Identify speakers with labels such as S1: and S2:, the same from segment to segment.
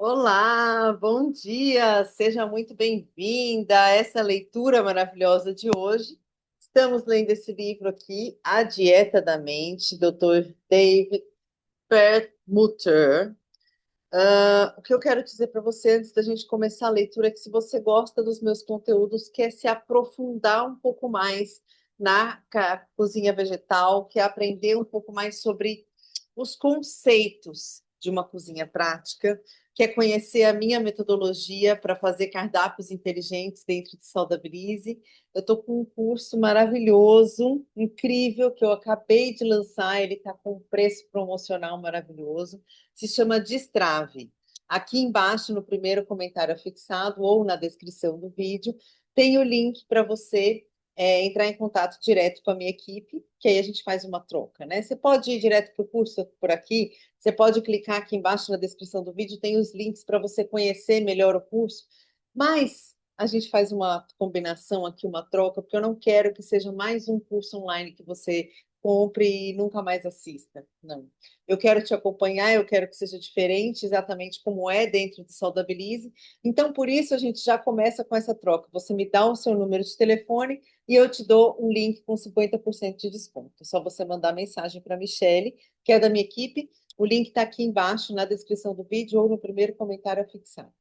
S1: Olá, bom dia, seja muito bem-vinda a essa leitura maravilhosa de hoje. Estamos lendo esse livro aqui, A Dieta da Mente, Dr. David Perlmutter. O que eu quero dizer para você antes da gente começar a leitura é que se você gosta dos meus conteúdos, quer se aprofundar um pouco mais na cozinha vegetal, quer aprender um pouco mais sobre os conceitos de uma cozinha prática, quer conhecer a minha metodologia para fazer cardápios inteligentes dentro de Saudabilize, eu estou com um curso maravilhoso, incrível, que eu acabei de lançar, ele está com um preço promocional maravilhoso, se chama Destrave. Aqui embaixo, no primeiro comentário fixado ou na descrição do vídeo, tem o link para você entrar em contato direto com a minha equipe, que aí a gente faz uma troca, né? Você pode ir direto para o curso por aqui, você pode clicar aqui embaixo na descrição do vídeo, tem os links para você conhecer melhor o curso, mas a gente faz uma combinação aqui, uma troca, porque eu não quero que seja mais um curso online que você compre e nunca mais assista. Não. Eu quero te acompanhar, eu quero que seja diferente, exatamente como é dentro do Saudabilize. Então, por isso, a gente já começa com essa troca. Você me dá o seu número de telefone e eu te dou um link com 50% de desconto. É só você mandar mensagem para a Michele, que é da minha equipe. O link está aqui embaixo na descrição do vídeo ou no primeiro comentário fixado.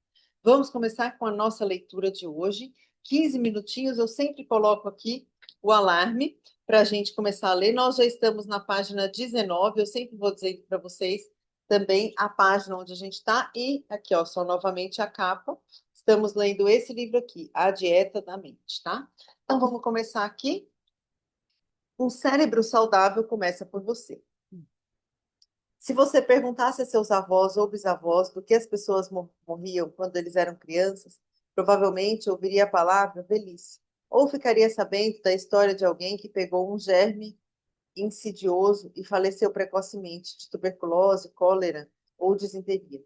S1: Vamos começar com a nossa leitura de hoje. 15 minutinhos, eu sempre coloco aqui o alarme para a gente começar a ler. Nós já estamos na página 19, eu sempre vou dizer para vocês também a página onde a gente está, e aqui, ó, só novamente a capa. Estamos lendo esse livro aqui, A Dieta da Mente, tá? Então vamos começar aqui. Um cérebro saudável começa por você. Se você perguntasse a seus avós ou bisavós do que as pessoas morriam quando eles eram crianças, provavelmente ouviria a palavra velhice, ou ficaria sabendo da história de alguém que pegou um germe insidioso e faleceu precocemente de tuberculose, cólera ou disenteria.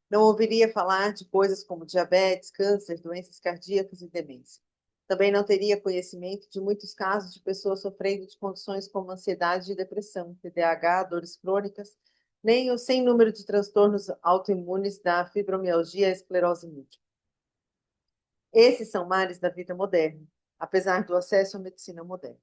S1: Não ouviria falar de coisas como diabetes, câncer, doenças cardíacas e demência. Também não teria conhecimento de muitos casos de pessoas sofrendo de condições como ansiedade e depressão, TDAH, dores crônicas, nem o sem número de transtornos autoimunes da fibromialgia e esclerose múltipla. Esses são males da vida moderna, apesar do acesso à medicina moderna.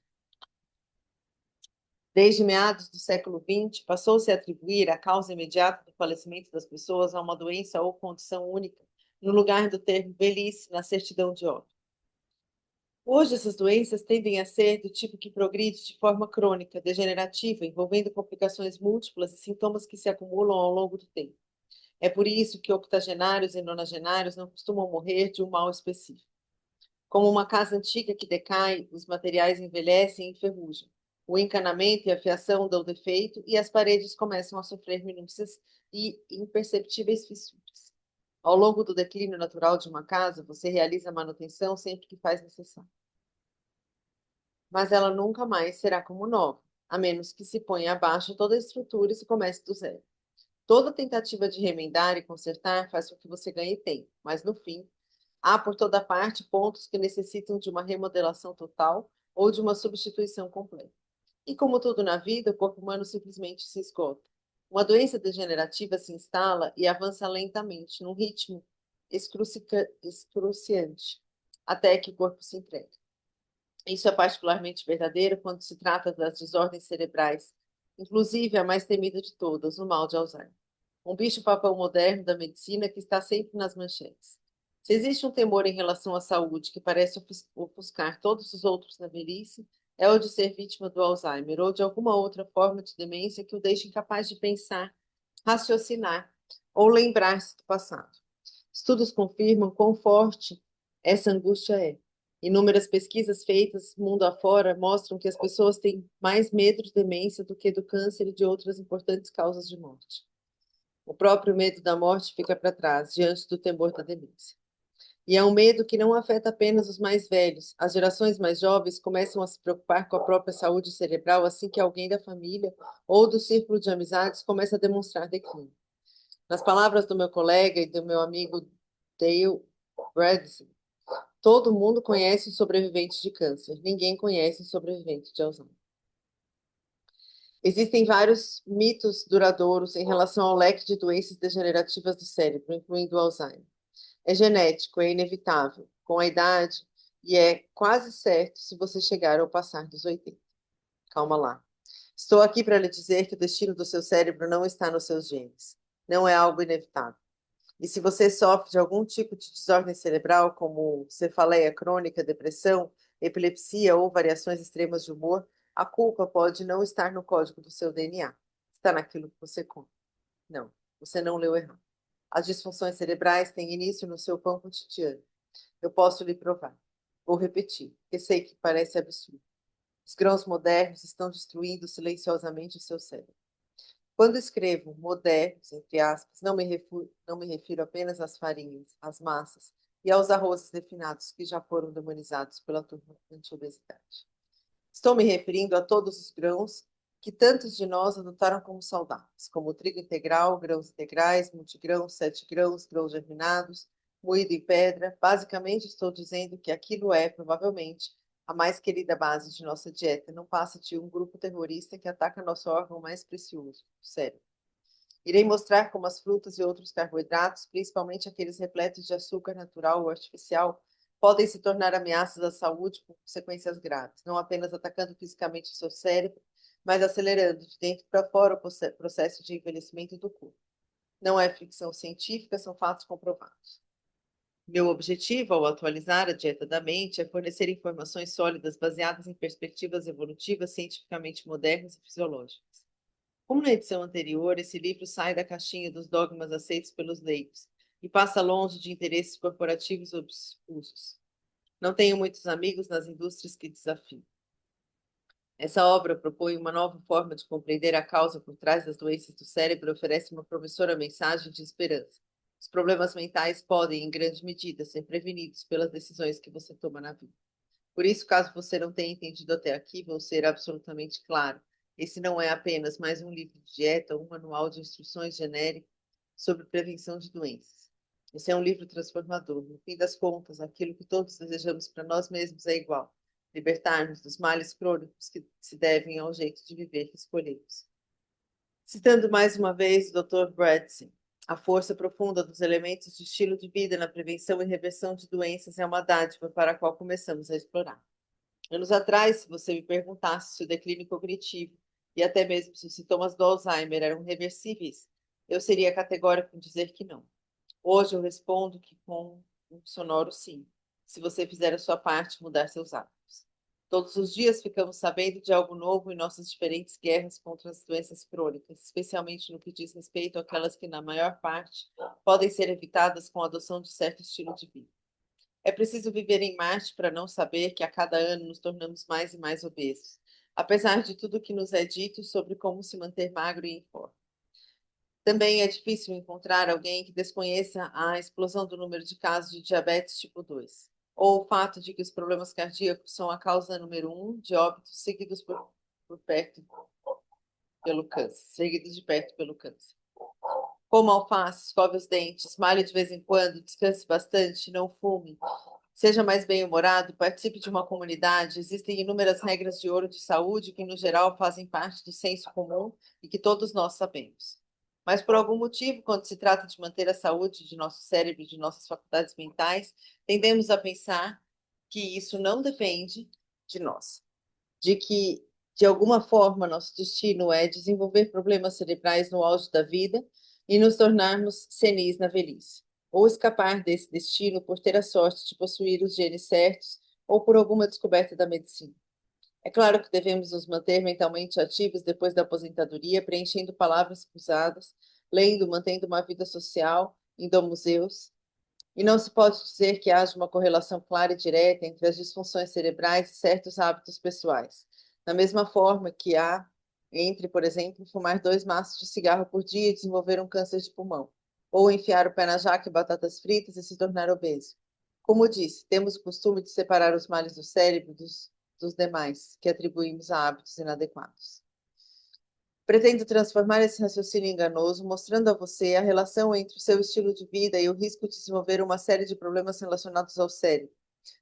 S1: Desde meados do século XX, passou-se a atribuir a causa imediata do falecimento das pessoas a uma doença ou condição única, no lugar do termo velhice na certidão de óbito. Hoje, essas doenças tendem a ser do tipo que progride de forma crônica, degenerativa, envolvendo complicações múltiplas e sintomas que se acumulam ao longo do tempo. É por isso que octogenários e nonagenários não costumam morrer de um mal específico. Como uma casa antiga que decai, os materiais envelhecem e enferrujam. O encanamento e a fiação dão defeito e as paredes começam a sofrer minúcias e imperceptíveis fissuras. Ao longo do declínio natural de uma casa, você realiza a manutenção sempre que faz necessário. Mas ela nunca mais será como nova, a menos que se ponha abaixo toda a estrutura e se comece do zero. Toda tentativa de remendar e consertar faz com que você ganhe tempo, mas no fim, há por toda parte pontos que necessitam de uma remodelação total ou de uma substituição completa. E como tudo na vida, o corpo humano simplesmente se esgota. Uma doença degenerativa se instala e avança lentamente, num ritmo excruciante, até que o corpo se entregue. Isso é particularmente verdadeiro quando se trata das desordens cerebrais, inclusive a mais temida de todas, o mal de Alzheimer. Um bicho-papão moderno da medicina que está sempre nas manchetes. Se existe um temor em relação à saúde que parece ofuscar todos os outros na velhice, é o de ser vítima do Alzheimer ou de alguma outra forma de demência que o deixa incapaz de pensar, raciocinar ou lembrar-se do passado. Estudos confirmam quão forte essa angústia é. Inúmeras pesquisas feitas mundo afora mostram que as pessoas têm mais medo de demência do que do câncer e de outras importantes causas de morte. O próprio medo da morte fica para trás, diante do temor da demência. E é um medo que não afeta apenas os mais velhos. As gerações mais jovens começam a se preocupar com a própria saúde cerebral assim que alguém da família ou do círculo de amizades começa a demonstrar declínio. Nas palavras do meu colega e do meu amigo Dale Bredesen, todo mundo conhece um sobrevivente de câncer, ninguém conhece um sobrevivente de Alzheimer. Existem vários mitos duradouros em relação ao leque de doenças degenerativas do cérebro, incluindo o Alzheimer. É genético, é inevitável, com a idade, e é quase certo se você chegar ao passar dos 80. Calma lá. Estou aqui para lhe dizer que o destino do seu cérebro não está nos seus genes. Não é algo inevitável. E se você sofre de algum tipo de desordem cerebral, como cefaleia crônica, depressão, epilepsia ou variações extremas de humor, a culpa pode não estar no código do seu DNA. Está naquilo que você come. Não, você não leu errado. As disfunções cerebrais têm início no seu pão cotidiano. Eu posso lhe provar. Vou repetir, porque sei que parece absurdo. Os grãos modernos estão destruindo silenciosamente o seu cérebro. Quando escrevo modernos, entre aspas, não me refiro apenas às farinhas, às massas e aos arrozes refinados que já foram demonizados pela turma anti-obesidade. Estou me referindo a todos os grãos que tantos de nós adotaram como saudáveis, como o trigo integral, grãos integrais, multigrãos, 7 grãos, grãos germinados, moído em pedra. Basicamente, estou dizendo que aquilo é, provavelmente, a mais querida base de nossa dieta. Não passa de um grupo terrorista que ataca nosso órgão mais precioso, o cérebro. Irei mostrar como as frutas e outros carboidratos, principalmente aqueles repletos de açúcar natural ou artificial, podem se tornar ameaças à saúde com consequências graves, não apenas atacando fisicamente o seu cérebro, mas acelerando de dentro para fora o processo de envelhecimento do corpo. Não é ficção científica, são fatos comprovados. Meu objetivo ao atualizar a dieta da mente é fornecer informações sólidas baseadas em perspectivas evolutivas cientificamente modernas e fisiológicas. Como na edição anterior, esse livro sai da caixinha dos dogmas aceitos pelos leigos e passa longe de interesses corporativos obscuros. Não tenho muitos amigos nas indústrias que desafiam. Essa obra propõe uma nova forma de compreender a causa por trás das doenças do cérebro e oferece uma promissora mensagem de esperança. Os problemas mentais podem, em grande medida, ser prevenidos pelas decisões que você toma na vida. Por isso, caso você não tenha entendido até aqui, vou ser absolutamente claro. Esse não é apenas mais um livro de dieta ou um manual de instruções genérico sobre prevenção de doenças. Esse é um livro transformador. No fim das contas, aquilo que todos desejamos para nós mesmos é igual: libertar-nos dos males crônicos que se devem ao jeito de viver que escolhemos. Citando mais uma vez o Dr. Bradson, a força profunda dos elementos de estilo de vida na prevenção e reversão de doenças é uma dádiva para a qual começamos a explorar. Anos atrás, se você me perguntasse se o declínio cognitivo e até mesmo se os sintomas do Alzheimer eram reversíveis, eu seria categórico em dizer que não. Hoje eu respondo que com um sonoro sim, se você fizer a sua parte, mudar seus hábitos. Todos os dias ficamos sabendo de algo novo em nossas diferentes guerras contra as doenças crônicas, especialmente no que diz respeito àquelas que, na maior parte, podem ser evitadas com a adoção de certo estilo de vida. É preciso viver em Marte para não saber que a cada ano nos tornamos mais e mais obesos, apesar de tudo que nos é dito sobre como se manter magro e em forma. Também é difícil encontrar alguém que desconheça a explosão do número de casos de diabetes tipo 2, ou o fato de que os problemas cardíacos são a causa número 1 de óbitos seguidos por perto pelo câncer, seguidos de perto pelo câncer. Coma alface, escove os dentes, malhe de vez em quando, descanse bastante, não fume. Seja mais bem-humorado, participe de uma comunidade. Existem inúmeras regras de ouro de saúde que, no geral, fazem parte do senso comum e que todos nós sabemos. Mas, por algum motivo, quando se trata de manter a saúde de nosso cérebro e de nossas faculdades mentais, tendemos a pensar que isso não depende de nós, de que, de alguma forma, nosso destino é desenvolver problemas cerebrais no auge da vida e nos tornarmos senis na velhice, ou escapar desse destino por ter a sorte de possuir os genes certos ou por alguma descoberta da medicina. É claro que devemos nos manter mentalmente ativos depois da aposentadoria, preenchendo palavras cruzadas, lendo, mantendo uma vida social, indo a museus. E não se pode dizer que haja uma correlação clara e direta entre as disfunções cerebrais e certos hábitos pessoais. Da mesma forma que há entre, por exemplo, fumar 2 maços de cigarro por dia e desenvolver um câncer de pulmão, ou enfiar o pé na jaca e batatas fritas e se tornar obeso. Como disse, temos o costume de separar os males do cérebro dos demais, que atribuímos a hábitos inadequados. Pretendo transformar esse raciocínio enganoso, mostrando a você a relação entre o seu estilo de vida e o risco de desenvolver uma série de problemas relacionados ao cérebro,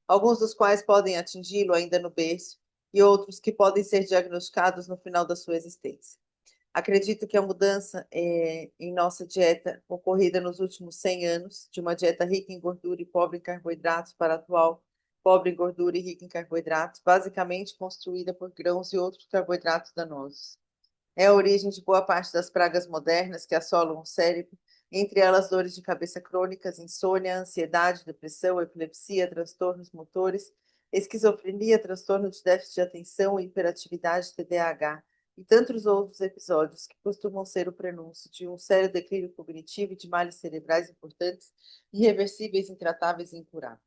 S1: alguns dos quais podem atingi-lo ainda no berço e outros que podem ser diagnosticados no final da sua existência. Acredito que a mudança em nossa dieta, ocorrida nos últimos 100 anos, de uma dieta rica em gordura e pobre em carboidratos para a atual pobre em gordura e rica em carboidratos, basicamente construída por grãos e outros carboidratos danosos. É a origem de boa parte das pragas modernas que assolam o cérebro, entre elas dores de cabeça crônicas, insônia, ansiedade, depressão, epilepsia, transtornos motores, esquizofrenia, transtorno de déficit de atenção, hiperatividade, TDAH e tantos outros episódios que costumam ser o prenúncio de um sério declínio cognitivo e de males cerebrais importantes, irreversíveis, intratáveis e incuráveis.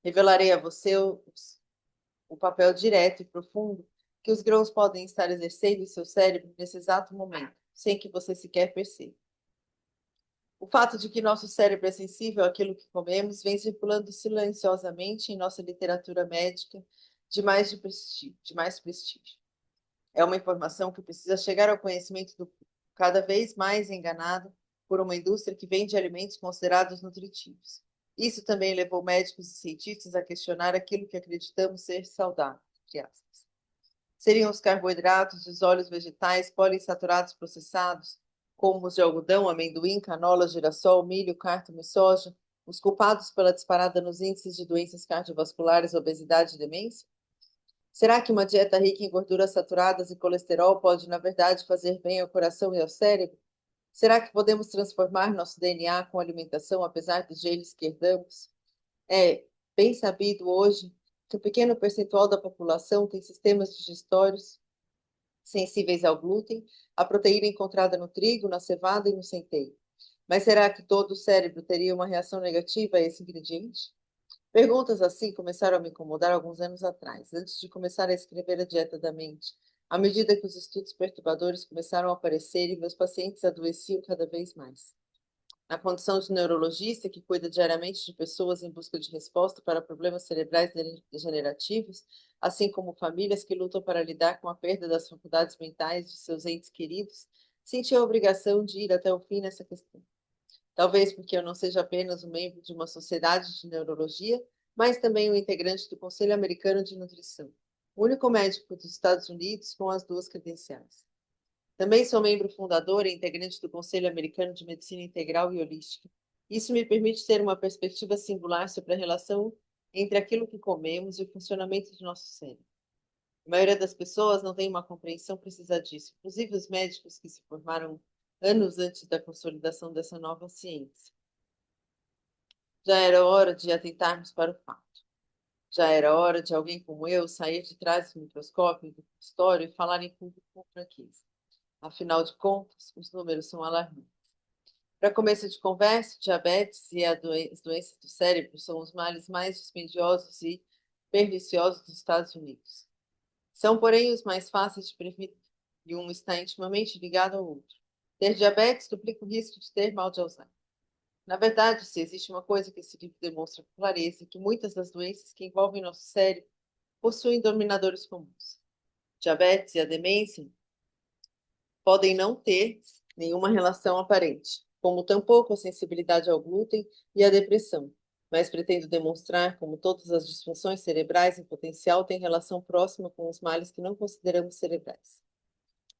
S1: Revelarei a você o papel direto e profundo que os grãos podem estar exercendo em seu cérebro nesse exato momento, sem que você sequer perceba. O fato de que nosso cérebro é sensível àquilo que comemos vem circulando silenciosamente em nossa literatura médica de mais prestígio. É uma informação que precisa chegar ao conhecimento do público, cada vez mais enganado por uma indústria que vende alimentos considerados nutritivos. Isso também levou médicos e cientistas a questionar aquilo que acreditamos ser saudável, entre aspas. Seriam os carboidratos e os óleos vegetais poliinsaturados processados, como os de algodão, amendoim, canola, girassol, milho, cártamo e soja, os culpados pela disparada nos índices de doenças cardiovasculares, obesidade e demência? Será que uma dieta rica em gorduras saturadas e colesterol pode, na verdade, fazer bem ao coração e ao cérebro? Será que podemos transformar nosso DNA com alimentação, apesar dos genes que herdamos? É bem sabido hoje que um pequeno percentual da população tem sistemas digestórios sensíveis ao glúten, à proteína encontrada no trigo, na cevada e no centeio. Mas será que todo o cérebro teria uma reação negativa a esse ingrediente? Perguntas assim começaram a me incomodar alguns anos atrás, antes de começar a escrever a dieta da mente. À medida que os estudos perturbadores começaram a aparecer e meus pacientes adoeciam cada vez mais. Na condição de neurologista que cuida diariamente de pessoas em busca de resposta para problemas cerebrais degenerativos, assim como famílias que lutam para lidar com a perda das faculdades mentais de seus entes queridos, senti a obrigação de ir até o fim nessa questão. Talvez porque eu não seja apenas um membro de uma sociedade de neurologia, mas também um integrante do Conselho Americano de Nutrição, o único médico dos Estados Unidos com as duas credenciais. Também sou membro fundador e integrante do Conselho Americano de Medicina Integral e Holística. Isso me permite ter uma perspectiva singular sobre a relação entre aquilo que comemos e o funcionamento do nosso cérebro. A maioria das pessoas não tem uma compreensão precisa disso, inclusive os médicos que se formaram anos antes da consolidação dessa nova ciência. Já era hora de atentarmos para o fato. Já era hora de alguém como eu sair de trás do microscópio do consultório e falar em público com franqueza. Afinal de contas, os números são alarmantes. Para começo de conversa, diabetes e as doenças do cérebro são os males mais dispendiosos e perniciosos dos Estados Unidos. São, porém, os mais fáceis de prevenir, e um está intimamente ligado ao outro. Ter diabetes duplica o risco de ter mal de Alzheimer. Na verdade, se existe uma coisa que esse livro demonstra com clareza, é que muitas das doenças que envolvem nosso cérebro possuem dominadores comuns. Diabetes e a demência podem não ter nenhuma relação aparente, como tampouco a sensibilidade ao glúten e a depressão, mas pretendo demonstrar como todas as disfunções cerebrais em potencial têm relação próxima com os males que não consideramos cerebrais.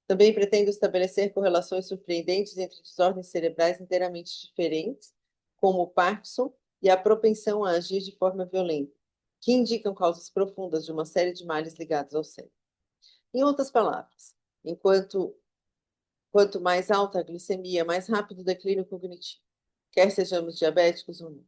S1: Também pretendo estabelecer correlações surpreendentes entre desordens cerebrais inteiramente diferentes, como o Parkinson e a propensão a agir de forma violenta, que indicam causas profundas de uma série de males ligados ao cérebro. Em outras palavras, quanto mais alta a glicemia, mais rápido o declínio cognitivo, quer sejamos diabéticos ou não.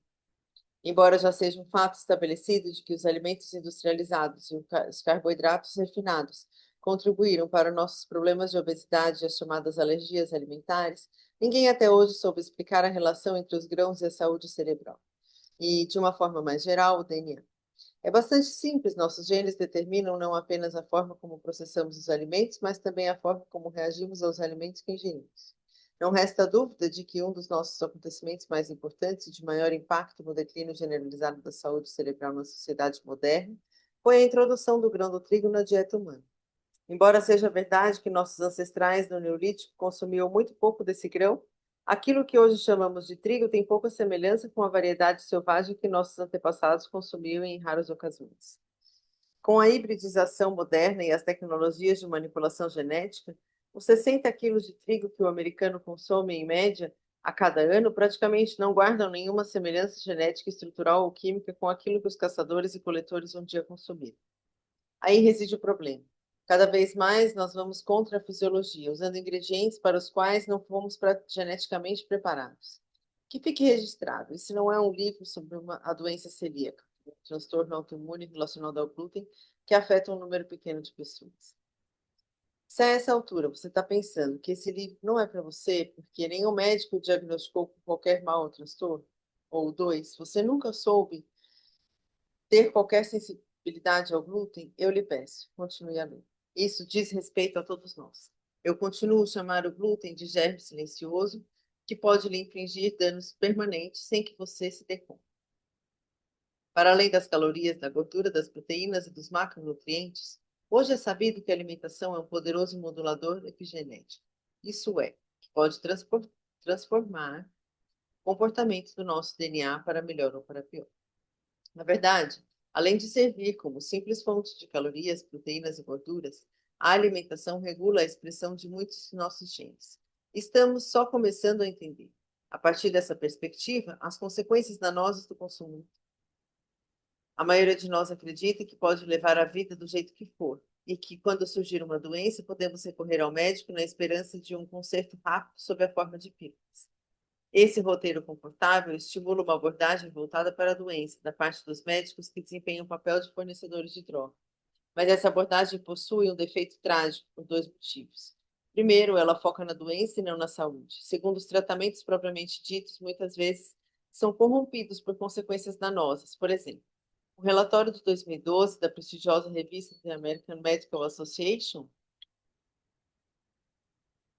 S1: Embora já seja um fato estabelecido de que os alimentos industrializados e os carboidratos refinados contribuíram para nossos problemas de obesidade e as chamadas alergias alimentares, ninguém até hoje soube explicar a relação entre os grãos e a saúde cerebral. E, de uma forma mais geral, o DNA. É bastante simples, nossos genes determinam não apenas a forma como processamos os alimentos, mas também a forma como reagimos aos alimentos que ingerimos. Não resta dúvida de que um dos nossos acontecimentos mais importantes e de maior impacto no declínio generalizado da saúde cerebral na sociedade moderna foi a introdução do grão do trigo na dieta humana. Embora seja verdade que nossos ancestrais no Neolítico consumiam muito pouco desse grão, aquilo que hoje chamamos de trigo tem pouca semelhança com a variedade selvagem que nossos antepassados consumiam em raras ocasiões. Com a hibridização moderna e as tecnologias de manipulação genética, Os 60 quilos de trigo que o americano consome em média a cada ano praticamente não guardam nenhuma semelhança genética, estrutural ou química com aquilo que os caçadores e coletores um dia consumiram. Aí reside o problema. Cada vez mais nós vamos contra a fisiologia, usando ingredientes para os quais não fomos geneticamente preparados. Que fique registrado, esse não é um livro sobre a doença celíaca, um transtorno autoimune relacionado ao glúten que afeta um número pequeno de pessoas. Se a essa altura você está pensando que esse livro não é para você, porque nenhum médico o diagnosticou com qualquer mal ou transtorno, ou dois, você nunca soube ter qualquer sensibilidade ao glúten, eu lhe peço, continue a ler. Isso diz respeito a todos nós. Eu continuo a chamar o glúten de germe silencioso, que pode lhe infligir danos permanentes sem que você se dê conta. Para além das calorias, da gordura, das proteínas e dos macronutrientes, hoje é sabido que a alimentação é um poderoso modulador epigenético. Isso é, que pode transformar o comportamento do nosso DNA para melhor ou para pior. Na verdade, além de servir como simples fonte de calorias, proteínas e gorduras, a alimentação regula a expressão de muitos de nossos genes. Estamos só começando a entender, a partir dessa perspectiva, as consequências danosas do consumo. A maioria de nós acredita que pode levar a vida do jeito que for, e que, quando surgir uma doença, podemos recorrer ao médico na esperança de um conserto rápido sob a forma de pílulas. Esse roteiro confortável estimula uma abordagem voltada para a doença, da parte dos médicos que desempenham o papel de fornecedores de droga. Mas essa abordagem possui um defeito trágico por dois motivos. Primeiro, ela foca na doença e não na saúde. Segundo, os tratamentos propriamente ditos, muitas vezes, são corrompidos por consequências danosas. Por exemplo, o relatório de 2012 da prestigiosa revista The American Medical Association,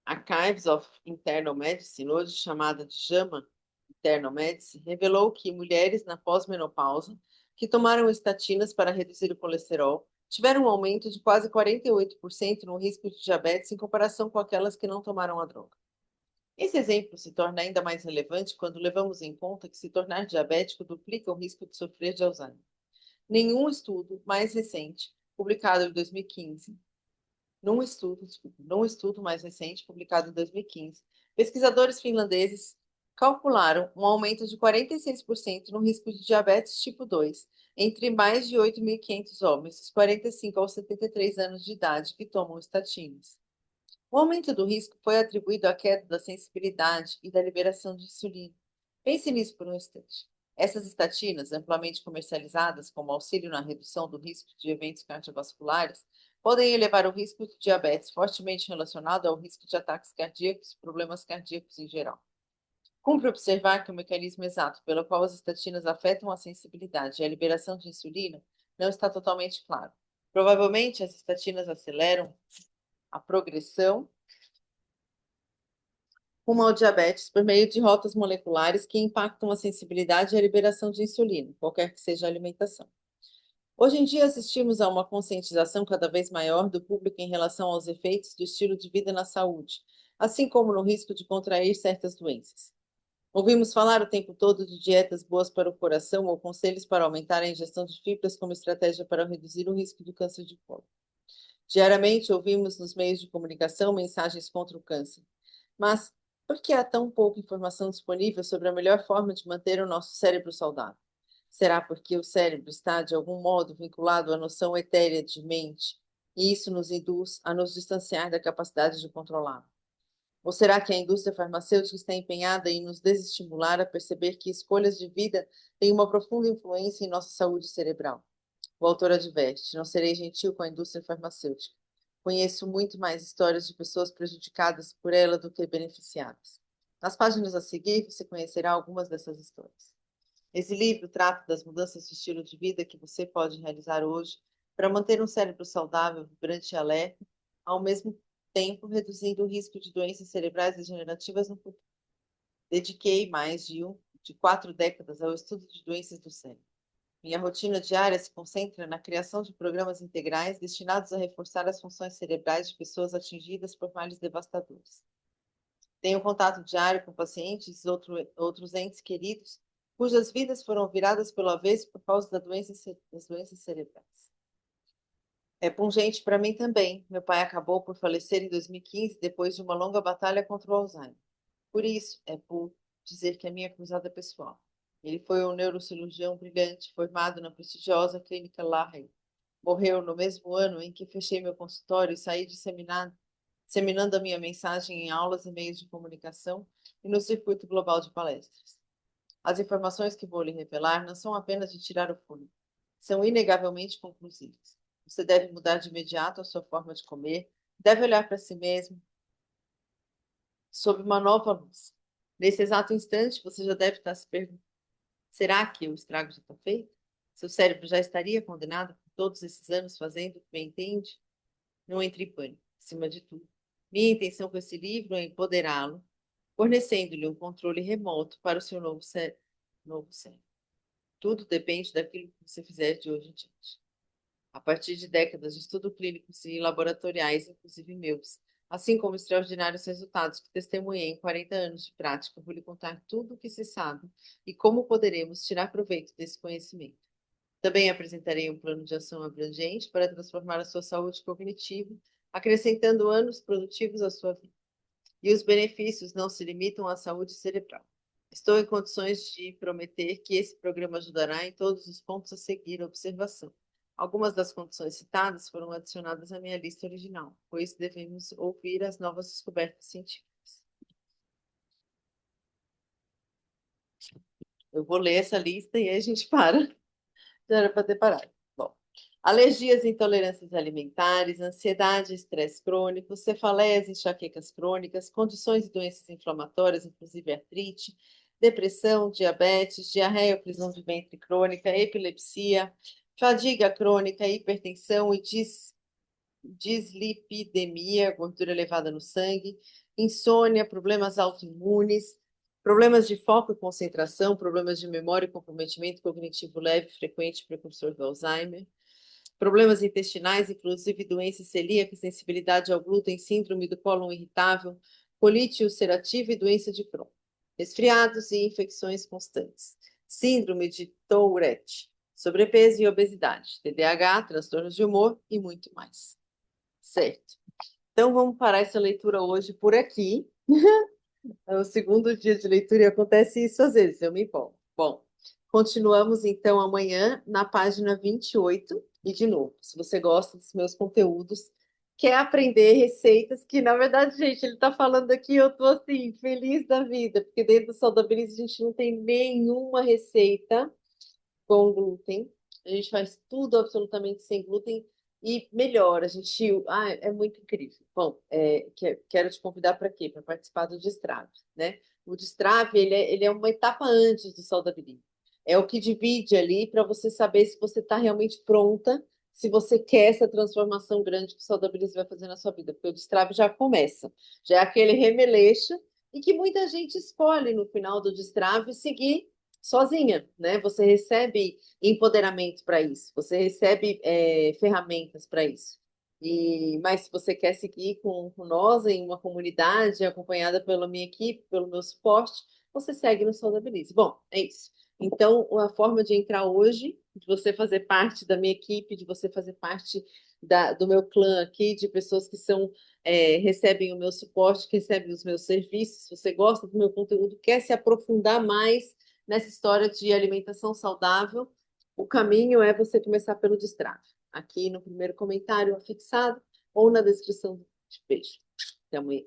S1: Archives of Internal Medicine, hoje chamada de JAMA Internal Medicine, revelou que mulheres na pós-menopausa que tomaram estatinas para reduzir o colesterol tiveram um aumento de quase 48% no risco de diabetes em comparação com aquelas que não tomaram a droga. Esse exemplo se torna ainda mais relevante quando levamos em conta que se tornar diabético duplica o risco de sofrer de Alzheimer. Nenhum estudo mais recente, publicado em 2015, num estudo mais recente, publicado em 2015, pesquisadores finlandeses calcularam um aumento de 46% no risco de diabetes tipo 2 entre mais de 8.500 homens dos 45 aos 73 anos de idade que tomam estatinas. O aumento do risco foi atribuído à queda da sensibilidade e da liberação de insulina. Pense nisso por um instante. Essas estatinas, amplamente comercializadas como auxílio na redução do risco de eventos cardiovasculares, podem elevar o risco de diabetes, fortemente relacionado ao risco de ataques cardíacos e problemas cardíacos em geral. Cumpre observar que o mecanismo exato pelo qual as estatinas afetam a sensibilidade e a liberação de insulina não está totalmente claro. Provavelmente, as estatinas aceleram a progressão rumo ao diabetes por meio de rotas moleculares que impactam a sensibilidade e a liberação de insulina, qualquer que seja a alimentação. Hoje em dia, assistimos a uma conscientização cada vez maior do público em relação aos efeitos do estilo de vida na saúde, assim como no risco de contrair certas doenças. Ouvimos falar o tempo todo de dietas boas para o coração ou conselhos para aumentar a ingestão de fibras como estratégia para reduzir o risco do câncer de colo. Diariamente ouvimos nos meios de comunicação mensagens contra o câncer. Mas por que há tão pouca informação disponível sobre a melhor forma de manter o nosso cérebro saudável? Será porque o cérebro está, de algum modo, vinculado à noção etérea de mente, e isso nos induz a nos distanciar da capacidade de controlá-lo? Ou será que a indústria farmacêutica está empenhada em nos desestimular a perceber que escolhas de vida têm uma profunda influência em nossa saúde cerebral? O autor adverte: não serei gentil com a indústria farmacêutica. Conheço muito mais histórias de pessoas prejudicadas por ela do que beneficiadas. Nas páginas a seguir, você conhecerá algumas dessas histórias. Esse livro trata das mudanças de estilo de vida que você pode realizar hoje para manter um cérebro saudável, vibrante e alerta, ao mesmo tempo reduzindo o risco de doenças cerebrais degenerativas no futuro. Dediquei mais de 4 décadas ao estudo de doenças do cérebro. Minha rotina diária se concentra na criação de programas integrais destinados a reforçar as funções cerebrais de pessoas atingidas por males devastadores. Tenho contato diário com pacientes e outros entes queridos cujas vidas foram viradas pelo avesso por causa das doenças cerebrais. É pungente para mim também. Meu pai acabou por falecer em 2015, depois de uma longa batalha contra o Alzheimer. Por isso, é por dizer que é minha cruzada pessoal. Ele foi um neurocirurgião brilhante, formado na prestigiosa clínica Lahey. Morreu no mesmo ano em que fechei meu consultório e saí disseminando a minha mensagem em aulas e meios de comunicação e no circuito global de palestras. As informações que vou lhe revelar não são apenas de tirar o fôlego, são inegavelmente conclusivas. Você deve mudar de imediato a sua forma de comer, deve olhar para si mesmo sob uma nova luz. Nesse exato instante, você já deve estar se perguntando: será que o estrago já está feito? Seu cérebro já estaria condenado por todos esses anos fazendo o que bem entende? Não entre em pânico, acima de tudo. Minha intenção com esse livro é empoderá-lo, fornecendo-lhe um controle remoto para o seu novo cérebro. Tudo depende daquilo que você fizer de hoje em diante. A partir de décadas de estudo clínicos e laboratoriais, inclusive meus, assim como extraordinários resultados que testemunhei em 40 anos de prática, vou lhe contar tudo o que se sabe e como poderemos tirar proveito desse conhecimento. Também apresentarei um plano de ação abrangente para transformar a sua saúde cognitiva, acrescentando anos produtivos à sua vida. E os benefícios não se limitam à saúde cerebral. Estou em condições de prometer que esse programa ajudará em todos os pontos a seguir a observação. Algumas das condições citadas foram adicionadas à minha lista original, pois devemos ouvir as novas descobertas científicas. Eu vou ler essa lista e aí a gente para. Já era para ter parado. Bom, alergias e intolerâncias alimentares, ansiedade, estresse crônico, cefaleias e enxaquecas crônicas, condições e doenças inflamatórias, inclusive artrite, depressão, diabetes, diarreia ou prisão de ventre crônica, epilepsia, fadiga crônica, hipertensão e dislipidemia, gordura elevada no sangue, insônia, problemas autoimunes, problemas de foco e concentração, problemas de memória e comprometimento cognitivo leve, frequente, precursor do Alzheimer, problemas intestinais, inclusive doença celíaca, sensibilidade ao glúten, síndrome do cólon irritável, colite ulcerativa e doença de Crohn, resfriados e infecções constantes, síndrome de Tourette, sobrepeso e obesidade, TDAH, transtornos de humor e muito mais. Certo. Então vamos parar essa leitura hoje por aqui. É o segundo dia de leitura e acontece isso às vezes, eu me empolgo. Bom, continuamos então amanhã na página 28. E de novo, se você gosta dos meus conteúdos, quer aprender receitas, que na verdade, gente, ele está falando aqui, eu estou assim, feliz da vida, porque dentro do Saudabilis a gente não tem nenhuma receita com glúten. A gente faz tudo absolutamente sem glúten e melhor. A gente, é muito incrível. Bom, quero te convidar para quê? Para participar do Destrave, né? O Destrave, ele é uma etapa antes do Saudabilidade. É o que divide ali para você saber se você está realmente pronta, se você quer essa transformação grande que o Saudabilidade vai fazer na sua vida, porque o Destrave já começa, já é aquele remeleixo e que muita gente escolhe no final do Destrave seguir sozinha, né? Você recebe empoderamento para isso, você recebe ferramentas para isso. Mas se você quer seguir com nós em uma comunidade acompanhada pela minha equipe, pelo meu suporte, você segue no Saudabilize. Bom, é isso. Então, a forma de entrar hoje, de você fazer parte da minha equipe, de você fazer parte do meu clã aqui, de pessoas que recebem o meu suporte, que recebem os meus serviços, se você gosta do meu conteúdo, quer se aprofundar mais nessa história de alimentação saudável, o caminho é você começar pelo Destrave. Aqui no primeiro comentário afixado ou na descrição do beijo. Até amanhã.